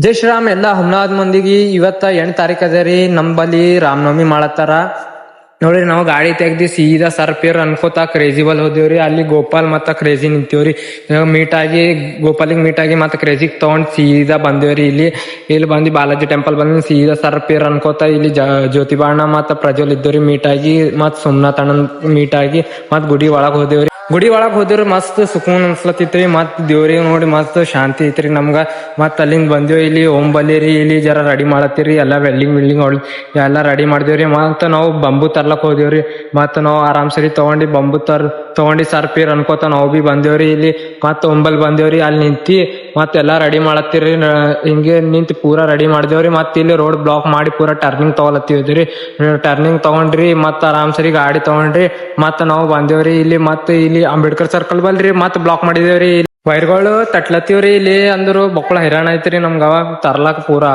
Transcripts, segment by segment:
ಜೈ ಶ್ರೀರಾಮ್. ಎಲ್ಲಾ ಹುಮ್ನಾದ್ ಮಂದಿಗೆ ಇವತ್ತ 8 ತಾರೀಕು ಅದ ರೀ. ನಂಬಲ್ಲಿ ರಾಮನವಮಿ ಮಾಡತ್ತಾರ ನೋಡ್ರಿ. ನಾವು ಗಾಡಿ ತೆಗ್ದಿ ಸೀದಾ ಸರ್ಪೇರ್ ಅನ್ಕೋತಾ ಕ್ರೇಜಿಬಲ್ ಹೋದೇವ್ರಿ. ಅಲ್ಲಿ ಗೋಪಾಲ್ ಮತ್ತ ಕ್ರೇಜಿ ನಿಂತೇವ್ರಿ. ಮೀಟ್ ಆಗಿ ಗೋಪಾಲಿಗೆ ಮೀಟ್ ಆಗಿ ಮತ್ತ ಕ್ರೇಜಿಗ್ ತಗೊಂಡ್ ಸೀದಾ ಬಂದೇವ್ರಿ. ಇಲ್ಲಿ ಬಂದು ಬಾಲಾಜಿ ಟೆಂಪಲ್ ಬಂದ್ ಸೀದಾ ಸರ್ಪೇರ್ ಅನ್ಕೋತಾ ಇಲ್ಲಿ ಜ್ಯೋತಿಬಾಣ ಮತ್ತ ಪ್ರಜ್ವಲ್ ಇದ್ದೇವ್ರಿ. ಮೀಟ್ ಆಗಿ ಮತ್ ಸೋಮನಾಥ್ ಅಣ್ಣನ್ ಮೀಟ್ ಆಗಿ ಮತ್ ಗುಡಿ ಒಳಗ್ ಹೋದೇವ್ರಿ. ಗುಡಿ ಒಳಗ್ ಹೋದೇವ್ರಿ. ಮಸ್ತ್ ಸುಕೂನ್ ಅನ್ಸ್ಲತ್ತಿತ್ರಿ. ಮತ್ ದೇವ್ರಿಗೆ ನೋಡಿ ಮಸ್ತ್ ಶಾಂತಿ ಐತ್ರಿ ನಮ್ಗ. ಮತ್ ಅಲ್ಲಿಂದ ಬಂದೇವ್. ಇಲ್ಲಿ ಓಂ ಬಲ್ಲಿರಿ. ಇಲ್ಲಿ ಜರ ರೆಡಿ ಮಾಡತ್ತೀರಿ ಎಲ್ಲಾ ವೆಲ್ಡಿಂಗ್ ಎಲ್ಲಾ ರೆಡಿ ಮಾಡ್ದೇವ್ರಿ. ಮತ್ ನಾವು ಬಂಬು ತರ್ಲಕ್ ಹೋದೇವ್ರಿ. ಮತ್ ನಾವು ಆರಾಮ್ ಸರಿ ತಗೊಂಡಿ ಬಂಬು ತಗೊಂಡಿ ಸರ್ಪೀರ್ ಅನ್ಕೋತ ನಾವು ಬಿ ಬಂದೇವ್ರಿ. ಇಲ್ಲಿ ಮತ್ ಒಂಬಲ್ ಬಂದೇವ್ರಿ. ಅಲ್ಲಿ ನಿಂತಿ ಮತ್ ಎಲ್ಲಾ ರೆಡಿ ಮಾಡತ್ತೀರಿ. ಹಿಂಗೆ ನಿಂತಿ ಪೂರಾ ರೆಡಿ ಮಾಡ್ದೇವ್ರಿ. ಮತ್ ಇಲ್ಲಿ ರೋಡ್ ಬ್ಲಾಕ್ ಮಾಡಿ ಪೂರಾ ಟರ್ನಿಂಗ್ ತಗೊಳತ್ತೀವ್ರಿ. ಟರ್ನಿಂಗ್ ತಗೊಂಡ್ರಿ ಮತ್ ಆರಾಮ್ ಸರಿ ಗಾಡಿ ತಗೊಂಡ್ರಿ ಮತ್ ನಾವು ಬಂದೇವ್ರಿ. ಇಲ್ಲಿ ಅಂಬೇಡ್ಕರ್ ಸರ್ಕಲ್ ಬಲ್ರಿ ಮತ್ ಬ್ಲಾಕ್ ಮಾಡಿದೇವ್ರಿ. ವೈರ್ಗಳು ತಟ್ಲತ್ತೀವ್ರಿ. ಇಲ್ಲಿ ಅಂದ್ರು ಬಕ್ಕಳ ಹೈರಾಣ ಐತ್ರಿ ನಮ್ಗ ಅವಾಗ ತರ್ಲಾಕ್ ಪೂರಾ.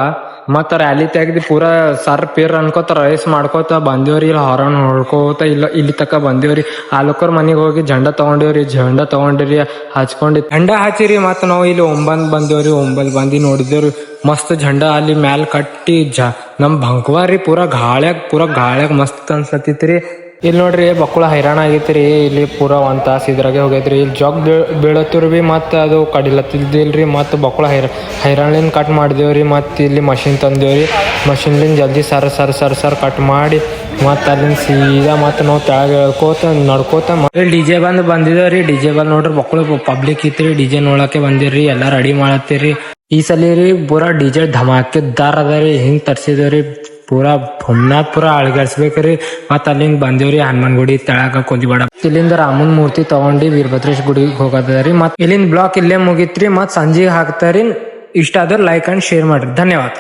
ಮತ್ತ ರ್ಯಾಲಿ ತೆಗ್ದಿ ಪೂರಾ ಸರ್ಪೇರ್ ಅನ್ಕೋತ ರೈಸ್ ಮಾಡ್ಕೋತ ಬಂದೇವ್ರಿ. ಇಲ್ಲಿ ಹಾರನ್ ಹೊಡ್ಕೋತ ಇಲ್ಲಿ ತಕ ಬಂದೇವ್ರಿ. ಆಲೂಕರ್ ಮನಿಗ್ ಹೋಗಿ ಜಂಡ ತಗೊಂಡ್ರಿ ಹಚ್ಕೊಂಡಿ ಜಂಡ ಹಚ್ಚಿರಿ. ಮತ್ ನಾವು ಇಲ್ಲಿ ಬಂದೇವ್ರಿ. ಬಂದಿ ನೋಡಿದೇವ್ರಿ ಮಸ್ತ್ ಜಂಡ ಅಲ್ಲಿ ಮ್ಯಾಲ್ ಕಟ್ಟಿ ನಮ್ ಬಂಕ್ವಾರಿ ಪೂರಾ ಗಾಳ್ಯಾಗ ಮಸ್ತ್ ಅನ್ಸತ್ತಿತ್ರಿ. ಇಲ್ಲಿ ನೋಡ್ರಿ ಬಕ್ಕಳ ಹೈರಾಣ ಆಗೈತ್ರಿ. ಇಲ್ಲಿ ಪೂರಾ 1 ತಾಸ ಇದ್ರಾಗೆ ಹೋಗೈತ್ರಿ. ಇಲ್ಲಿ ಜಾಗ್ ಬೀಳತ್ತವ್ರಿ ಬಿ ಮತ್ ಅದು ಕಡಿಲತ್ತಿಲ್ರಿ. ಮತ್ ಬಕ್ಕಳ ಹೈರಾಣಿನ್ ಕಟ್ ಮಾಡಿದೇವ್ರಿ. ಮತ್ ಇಲ್ಲಿ ಮಷಿನ್ ತಂದೇವ್ರಿ. ಮಷಿನ್ಲಿಂದ ಜಲ್ದಿ ಸರ್ ಕಟ್ ಮಾಡಿ ಮತ್ ಅಲ್ಲಿಂದ ಸೀದಾ ಮತ್ ನಾವು ತೆಳಗ್ ಹೇಳ್ಕೋತ ನಡ್ಕೋತ ಡಿಜೆ ಬಂದಿದೇವ್ರಿ. ಡಿಜೆ ನೋಡ್ರಿ ಬಕ್ಕಳ ಪಬ್ಲಿಕ್ ಇತ್ರಿ. ಡಿಜೆ ನೋಡಕ್ಕೆ ಬಂದಿರ್ರಿ. ಎಲ್ಲಾ ರೆಡಿ ಮಾಡತ್ತೀರಿ. ಈ ಸಲ ರೀ ಪೂರಾ ಡಿಜೆ ಧಮಾಕೆದಾರ್ ಅದರಿ. ಹಿಂಗ್ ತರ್ಸಿದೇವ್ರಿ. ಪೂರಾ ಅಳಗಾಡ್ಸ್ಬೇಕ್ರಿ. ಮತ್ ಅಲ್ಲಿಂದ ಬಂದೇವ್ರಿ ಹನುಮಾನ್ ಗುಡಿ ತೆಳಗ ಕೋದಿವಾಡ. ಇಲ್ಲಿಂದ ರಾಮನ್ ಮೂರ್ತಿ ತಗೊಂಡಿ ವೀರಭದ್ರೇಶ್ ಗುಡಿಗೆ ಹೋಗದ್ರಿ. ಮತ್ ಇಲ್ಲಿಂದ ಬ್ಲಾಕ್ ಇಲ್ಲೇ ಮುಗಿತ್ರಿ. ಮತ್ ಸಂಜೆ ಹಾಕ್ತಾರಿ. ಇಷ್ಟ ಆದ್ರ ಲೈಕ್ ಅಂಡ್ ಶೇರ್ ಮಾಡ್ರಿ. ಧನ್ಯವಾದ.